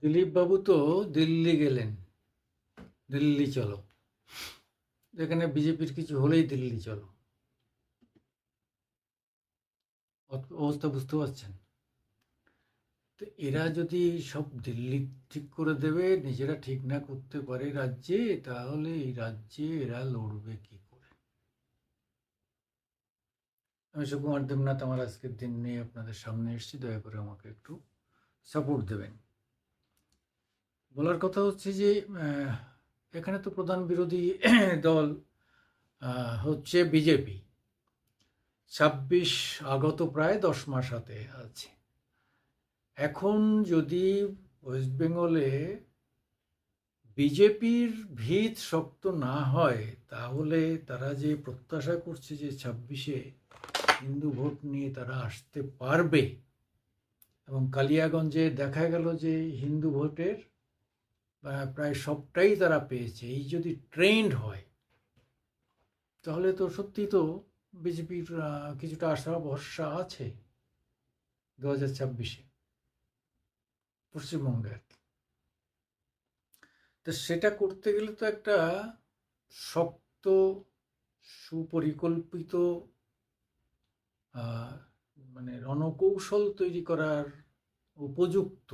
দিলীপ বাবু তো দিল্লি গেলেন। দিল্লি চলো, যেখানে বিজেপির কিছু হলেই দিল্লি চলো। অবস্থা বুঝতে পারছেন? তো এরা যদি সব দিল্লি ঠিক করে দেবে, নিজেরা ঠিক না করতে পারে রাজ্যে, তাহলে এই রাজ্যে এরা লড়বে কি করে? আমি সুকুমার দেবনাথ আমার আজকের দিন নিয়ে আপনাদের সামনে এসেছি, দয়া করে আমাকে একটু সাপোর্ট দেবেন। বলার কথা হচ্ছে যে এখানে তো প্রধান বিরোধী দল হচ্ছে বিজেপি। 26 আগত প্রায় 10 মাস হাতে আছে। এখন যদি ওয়েস্ট বেঙ্গলে বিজেপির ভিত শক্ত না হয়, তাহলে তারা যে প্রত্যাশা করছে যে 26-এ হিন্দু ভোট নিয়ে তারা আসতে পারবে, এবং কালিয়াগঞ্জে দেখা গেল যে হিন্দু ভোটের প্রায় সবটাই তারা পেয়েছে, এই যদি ট্রেন্ড হয় তাহলে তো সত্যি তো বিজেপির কিছুটা আশা ভরসা আছে 2026-এ পশ্চিমবঙ্গে আর কি। তো সেটা করতে গেলে তো একটা শক্ত সুপরিকল্পিত মানে রণকৌশল তৈরি করার উপযুক্ত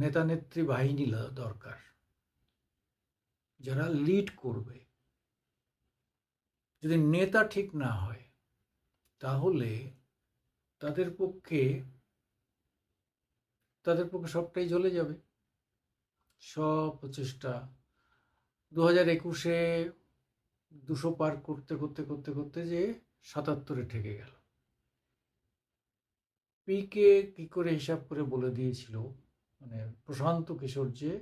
নেতা নেত্রী বাহিনী দরকার, যারা লিড করবে। যদি নেতা ঠিক না হয়, তাহলে তাদের পক্ষে সবটাই জ্বলে যাবে। সব প্রচেষ্টা 2021-এ 200 পার করতে করতে করতে করতে যে 77-এ ঠেকে গেল। পিকে কি করে হিসাব করে বলে দিয়েছিল, মানে প্রশান্ত কিশোর, যে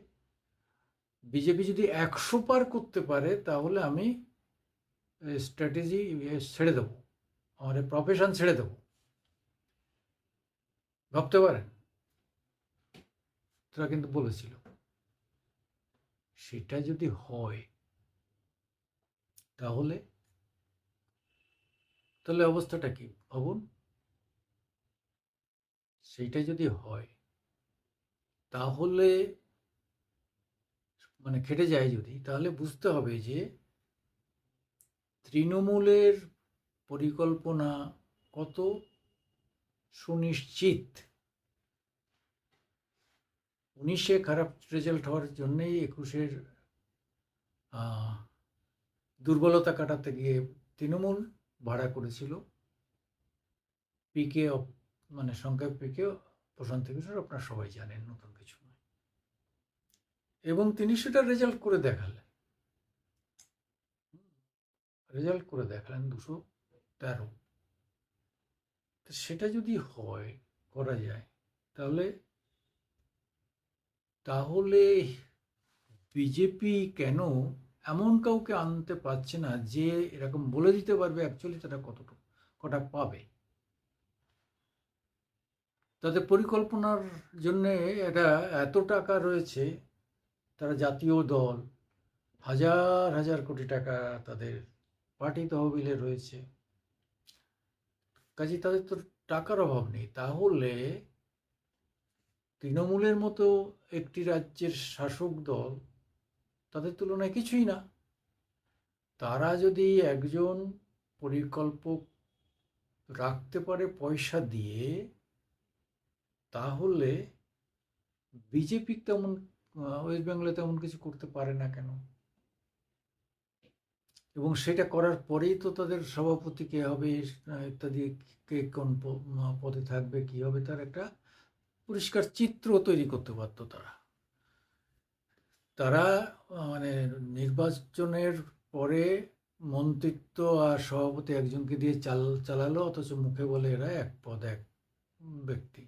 বিজেপি যদি 100 পার করতে পারে তাহলে আমি স্ট্র্যাটেজি ছেড়ে দেবো, আমার প্রফেশন ছেড়ে দেবো। ভাবতে পারেন, তারা কিন্তু বলেছিল। সেটা যদি হয় তাহলে তাহলে অবস্থাটা কি ভাবুন। সেইটা যদি হয় তাহলে, মানে খেটে যায় যদি, তাহলে বুঝতে হবে যে তৃণমূলের পরিকল্পনা কত সুনিশ্চিত। 19-এ খারাপ রেজাল্ট হওয়ার জন্যেই 21-এর দুর্বলতা কাটাতে গিয়ে তৃণমূল ভাড়া করেছিল পিকে, মানে সংখ্যায় পিকে, প্রশান্ত কিশোর, আপনারা সবাই জানেন, নতুন কিছু নয়। এবং তিনি সেটা রেজাল্ট করে দেখালেন, 213। সেটা যদি হয়, করা যায়, তাহলে তাহলে বিজেপি কেন এমন কাউকে আনতে পারছে না যে এরকম বলে দিতে পারবে অ্যাকচুয়ালি তারা কটা পাবে। তাদের পরিকল্পনার জন্য এটা এত টাকা রয়েছে, তারা জাতীয় দল, হাজার হাজার কোটি টাকা তাদের পার্টি তহবিলে রয়েছে, কাজে তাদের তো টাকার অভাব নেই। তাহলে তৃণমূলের মতো একটি রাজ্যের শাসক দল তাদের তুলনায় কিছুই না। তারা যদি একজন পরিকল্পক রাখতে পারে পয়সা দিয়ে, তাহলে বিজেপি তেমন ওয়েস্ট বেঙ্গলে তেমন কিছু করতে পারে না কেন? এবং সেটা করার পরেই তো তাদের সভাপতি কে হবে ইত্যাদি, কে কোন পদে থাকবে, কি হবে, তার একটা পরিষ্কার চিত্র তৈরি করতে পারত তারা। তারা মানে নির্বাচনের পরে মন্ত্রিত্ব আর সভাপতি একজনকে দিয়ে চালালো, অথচ মুখে বলে এরা এক পদ এক ব্যক্তি।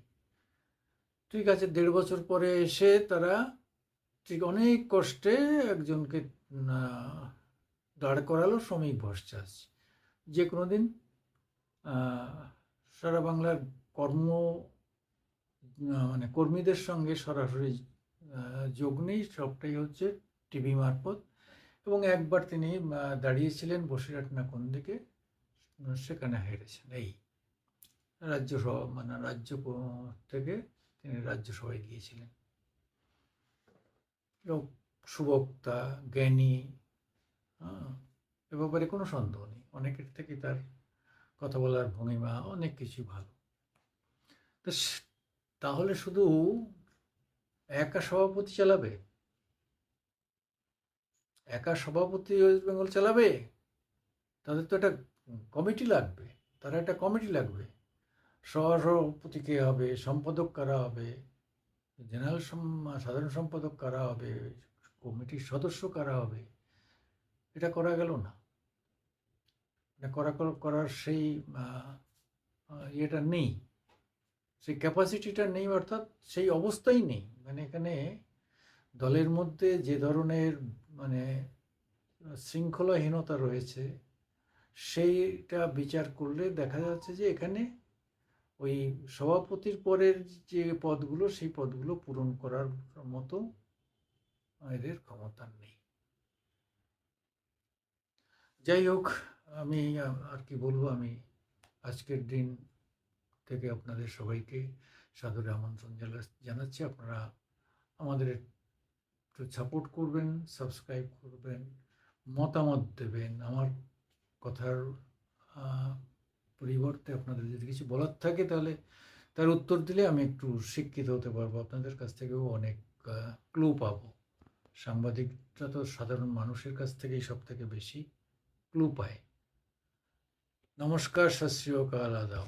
ঠিক আছে, 1.5 বছর পরে এসে তারা ঠিক অনেক কষ্টে একজনকে দাঁড় করালো, শ্রমিক ভট্টাচার্য, যে কোনোদিন সারা বাংলার মানে কর্মীদের সঙ্গে সরাসরি যোগ নেই, সবটাই হচ্ছে টিভি মারফত। এবং একবার তিনি দাঁড়িয়েছিলেন বসিরহাট না কোন দিকে, সেখানে হেরেছেন। এই রাজ্যসভা মানে থেকে তিনি রাজ্যসভায় গিয়েছিলেন। এরকম সুবক্তা, জ্ঞানী, হ্যাঁ, এ ব্যাপারে কোনো সন্দেহ নেই। অনেকের থেকে তার কথা বলার ভঙ্গিমা অনেক কিছু ভালো। তো তাহলে শুধু একা সভাপতি চালাবে? একা সভাপতি ওয়েস্ট বেঙ্গল চালাবে? তাদের তো একটা কমিটি লাগবে। তারা একটা কমিটি লাগবে। সহসভাপতি কে হবে, সম্পাদক কারা হবে, জেনারেল সাধারণ সম্পাদক কারা হবে, কমিটির সদস্য কারা হবে, এটা করা গেল না। এটা করার সেই ইয়েটা নেই, সেই ক্যাপাসিটিটা নেই, অর্থাৎ সেই অবস্থাই নেই। মানে এখানে দলের মধ্যে যে ধরনের মানে শৃঙ্খলাহীনতা রয়েছে, সেইটা বিচার করলে দেখা যাচ্ছে যে এখানে ওই সভাপতির পরের যে পদগুলো, সেই পদগুলো পূরণ করার মতো এদের ক্ষমতা নেই। যাই হোক, আমি আর কি বলবো, আমি আজকের দিন থেকে আপনাদের সবাইকে সাদরে আমন্ত্রণ জানাচ্ছি। আপনারা আমাদের একটু সাপোর্ট করবেন, সাবস্ক্রাইব করবেন, মতামত দেবেন। আমার কথার পরিবর্তে আপনাদের যদি কিছু বলার থাকে, তাহলে তার উত্তর দিলে আমি একটু শিক্ষিত হতে পারবো, আপনাদের কাছ থেকেও অনেক ক্লু পাবো। সাংবাদিকরা তো সাধারণ মানুষের কাছ থেকেই সব থেকে বেশি ক্লু পায়। নমস্কার, সত শ্রী অকাল, আদাব।